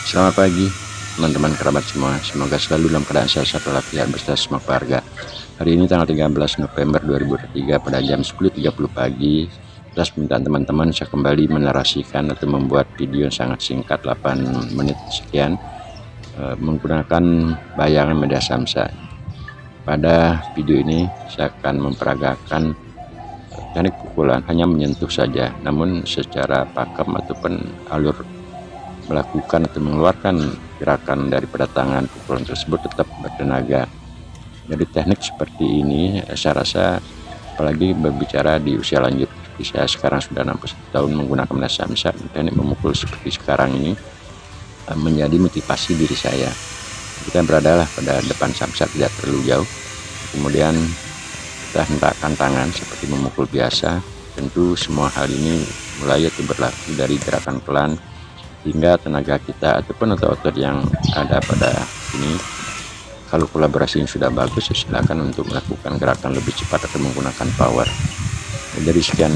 Selamat pagi teman-teman kerabat semua, semoga selalu dalam keadaan sehat walafiat beserta semua keluarga. Hari ini tanggal 13 November 2023 pada jam 10.30 pagi, atas permintaan teman-teman saya kembali menarasikan atau membuat video yang sangat singkat 8 menit sekian menggunakan bayangan media samsa. Pada video ini saya akan memperagakan teknik pukulan hanya menyentuh saja, namun secara pakem ataupun alur melakukan atau mengeluarkan gerakan daripada tangan pukulan tersebut tetap bertenaga. Jadi teknik seperti ini saya rasa apalagi berbicara di usia lanjut seperti saya sekarang sudah 61 tahun menggunakan media samsa, teknik memukul seperti sekarang ini menjadi motivasi diri saya. Kita beradalah pada depan samsa tidak terlalu jauh, kemudian kita hentakkan tangan seperti memukul biasa. Tentu semua hal ini mulai itu berlaku dari gerakan pelan hingga tenaga kita ataupun otot-otot yang ada pada ini, kalau kolaborasinya sudah bagus, silakan untuk melakukan gerakan lebih cepat atau menggunakan power. Dari sekian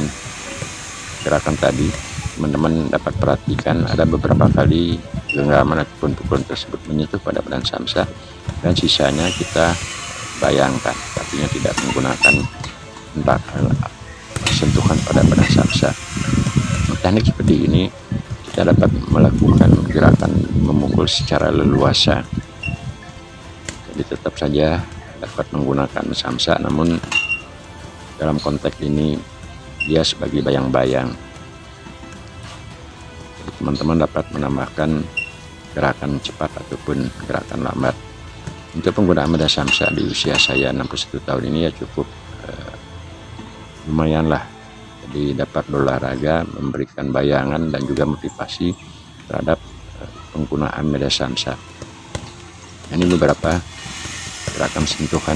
gerakan tadi, teman-teman dapat perhatikan ada beberapa kali genggaman ataupun pukulan tersebut menyentuh pada badan samsa, dan sisanya kita bayangkan, artinya tidak menggunakan sentuhan pada badan samsa. Teknik seperti ini kita dapat melakukan gerakan memukul secara leluasa, jadi tetap saja dapat menggunakan samsa, namun dalam konteks ini dia sebagai bayang-bayang. Teman-teman dapat menambahkan gerakan cepat ataupun gerakan lambat. Untuk penggunaan media samsa di usia saya 61 tahun ini ya cukup lumayan lah. Jadi dapat berolahraga, memberikan bayangan dan juga motivasi terhadap penggunaan media samsa. Ini beberapa gerakan sentuhan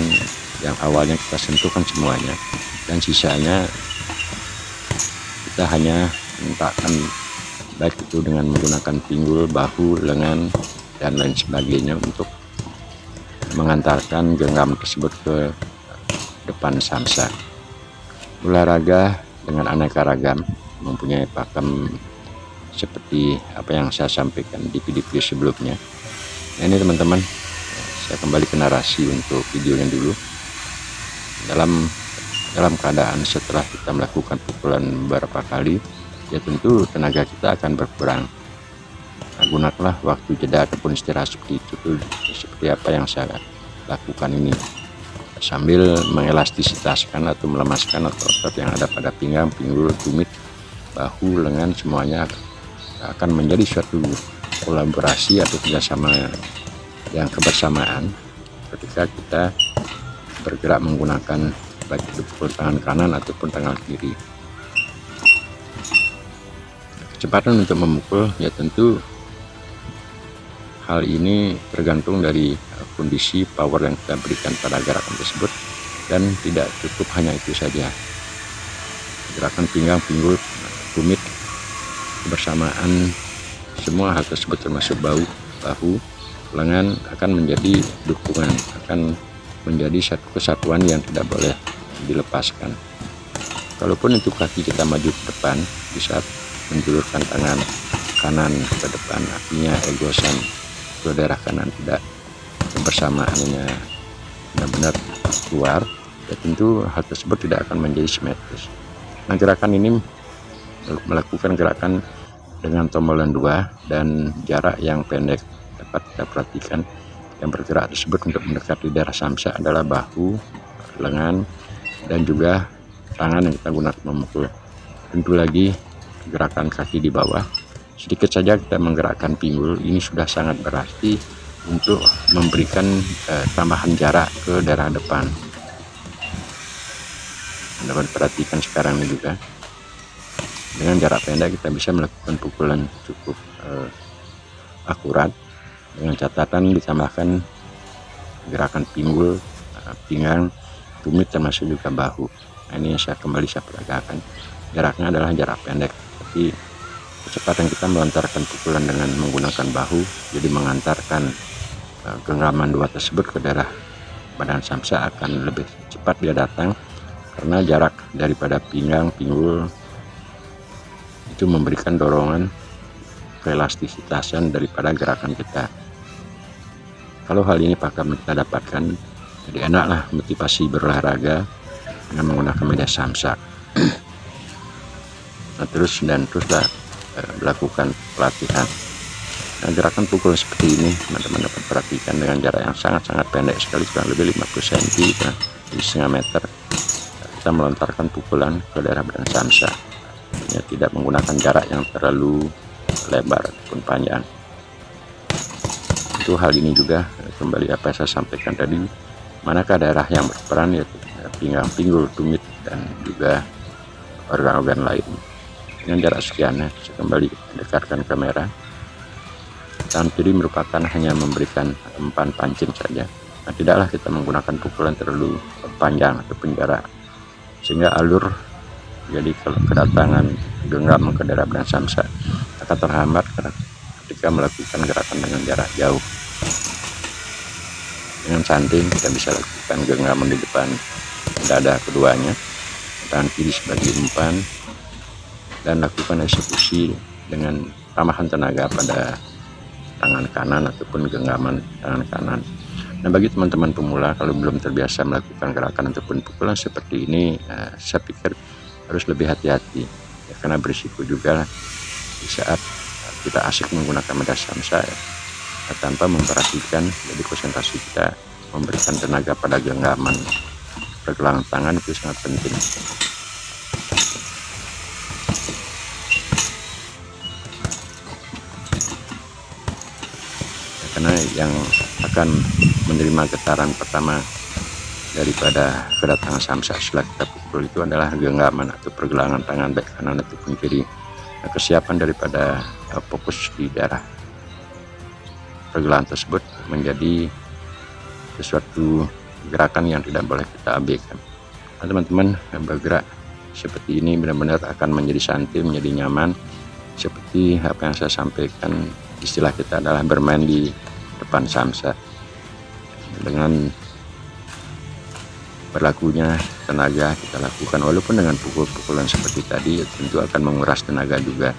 yang awalnya kita sentuhkan semuanya, dan sisanya kita hanya hentakkan, baik itu dengan menggunakan pinggul, bahu, lengan, dan lain sebagainya untuk mengantarkan genggam tersebut ke depan samsa. Olahraga dengan aneka ragam, mempunyai pakem seperti apa yang saya sampaikan di video sebelumnya. Nah, ini teman-teman, saya kembali ke narasi untuk videonya dulu. Dalam keadaan setelah kita melakukan pukulan beberapa kali, ya tentu tenaga kita akan berkurang. Nah, gunakanlah waktu jeda ataupun istirahat seperti itu, seperti apa yang saya lakukan ini, sambil mengelastisasikan atau melemaskan otot-otot yang ada pada pinggang, pinggul, tumit, bahu, lengan, semuanya akan menjadi suatu kolaborasi atau kerjasama yang kebersamaan ketika kita bergerak menggunakan baik itu pukul tangan kanan ataupun tangan kiri. Kecepatan untuk memukul ya tentu hal ini tergantung dari kondisi power yang kita berikan pada gerakan tersebut, dan tidak cukup hanya itu saja. Gerakan pinggang, pinggul, tumit kebersamaan, semua hal tersebut termasuk bahu, lengan akan menjadi dukungan, akan menjadi satu kesatuan yang tidak boleh dilepaskan. Kalaupun itu kaki kita maju ke depan, bisa menjulurkan tangan kanan ke depan, artinya egosan ke daerah kanan, tidak kebersamaannya benar-benar keluar, ya tentu hal tersebut tidak akan menjadi simetris. Nah, gerakan ini melakukan gerakan dengan tombolan 2 dan jarak yang pendek. Dapat kita perhatikan yang bergerak tersebut untuk mendekati daerah samsa adalah bahu, lengan, dan juga tangan yang kita gunakan memukul. Tentu lagi gerakan kaki di bawah, sedikit saja kita menggerakkan pinggul, ini sudah sangat berarti untuk memberikan tambahan jarak ke daerah depan. Dapat perhatikan sekarang ini juga, dengan jarak pendek kita bisa melakukan pukulan cukup akurat, dengan catatan ditambahkan gerakan pinggul, pinggang, tumit, termasuk juga bahu. Nah, ini yang saya peragakan. Jaraknya adalah jarak pendek, tapi kecepatan kita melontarkan pukulan dengan menggunakan bahu, jadi mengantarkan genggaman 2 tersebut ke daerah badan samsa akan lebih cepat dia datang, karena jarak daripada pinggang, pinggul itu memberikan dorongan keelastisitasan daripada gerakan kita. Kalau hal ini akan kita dapatkan, jadi enaklah motivasi berolahraga dengan menggunakan media samsak. Nah, teruslah melakukan pelatihan. Nah, gerakan pukul seperti ini teman-teman dapat perhatikan dengan jarak yang sangat-sangat pendek sekali, kurang lebih 50 cm, di setengah meter. Kita melontarkan pukulan ke daerah badan samsak, ya, tidak menggunakan jarak yang terlalu lebar ataupun panjang. Itu hal ini juga kembali apa yang saya sampaikan tadi, manakah daerah yang berperan, yaitu pinggang, pinggul, tumit, dan juga organ-organ lain. Dengan jarak sekian, saya kembali dekatkan kamera. Tangan kiri merupakan hanya memberikan umpan pancing saja. Nah, tidaklah kita menggunakan pukulan terlalu panjang ataupun jarak, sehingga alur jadi kedatangan genggam ke daerah badan samsak akan terhambat ketika melakukan gerakan dengan jarak jauh. Dengan santai kita bisa lakukan genggaman di depan dada keduanya, tangan kiri sebagai umpan, dan lakukan eksekusi dengan tamahan tenaga pada tangan kanan ataupun genggaman tangan kanan. Nah, bagi teman-teman pemula kalau belum terbiasa melakukan gerakan ataupun pukulan seperti ini, saya pikir harus lebih hati-hati, ya, karena berisiko juga di saat kita asik menggunakan media samsak, ya, tanpa memperhatikan, jadi konsentrasi kita memberikan tenaga pada genggaman pergelangan tangan itu sangat penting. Karena yang akan menerima getaran pertama daripada kedatangan samsak setelah kita pukul itu adalah genggaman atau pergelangan tangan baik kanan ataupun kiri. Nah, kesiapan daripada fokus di daerah pergelangan tersebut menjadi sesuatu gerakan yang tidak boleh kita abaikan. Nah, teman-teman, bergerak seperti ini benar-benar akan menjadi santai, menjadi nyaman. Seperti apa yang saya sampaikan, istilah kita adalah bermain di depan samsak. Dengan berlakunya tenaga kita lakukan, walaupun dengan pukul-pukulan seperti tadi, tentu akan menguras tenaga juga.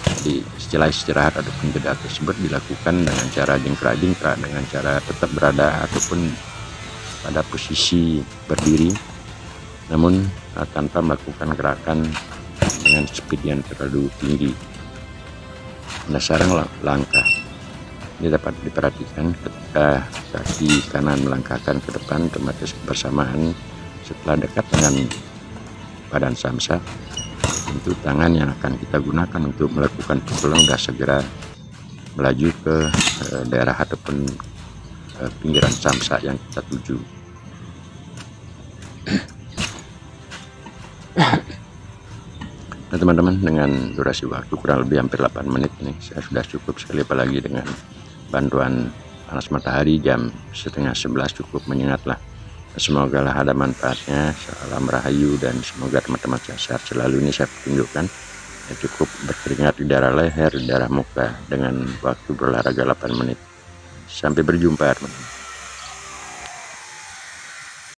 Jadi setelah istirahat ataupun jeda tersebut dilakukan dengan cara jingkrak-jingkrak, dengan cara tetap berada ataupun pada posisi berdiri, namun tanpa melakukan gerakan dengan speed yang terlalu tinggi. Nah, sarang langkah ini dapat diperhatikan ketika kaki kanan melangkahkan ke depan, otomatis bersamaan setelah dekat dengan badan samsak, tentu tangan yang akan kita gunakan untuk melakukan pukulan sudah segera melaju ke daerah ataupun pinggiran samsak yang kita tuju. Nah, teman-teman, dengan durasi waktu kurang lebih hampir 8 menit ini saya sudah cukup sekali, apalagi dengan bantuan panas matahari jam 10:30 cukup menyengatlah. Semoga lah ada manfaatnya. Salam rahayu dan semoga teman-teman sehat selalu. Ini saya tunjukkan cukup berkeringat di daerah leher, di daerah muka dengan waktu berolahraga 8 menit. Sampai berjumpa teman-teman.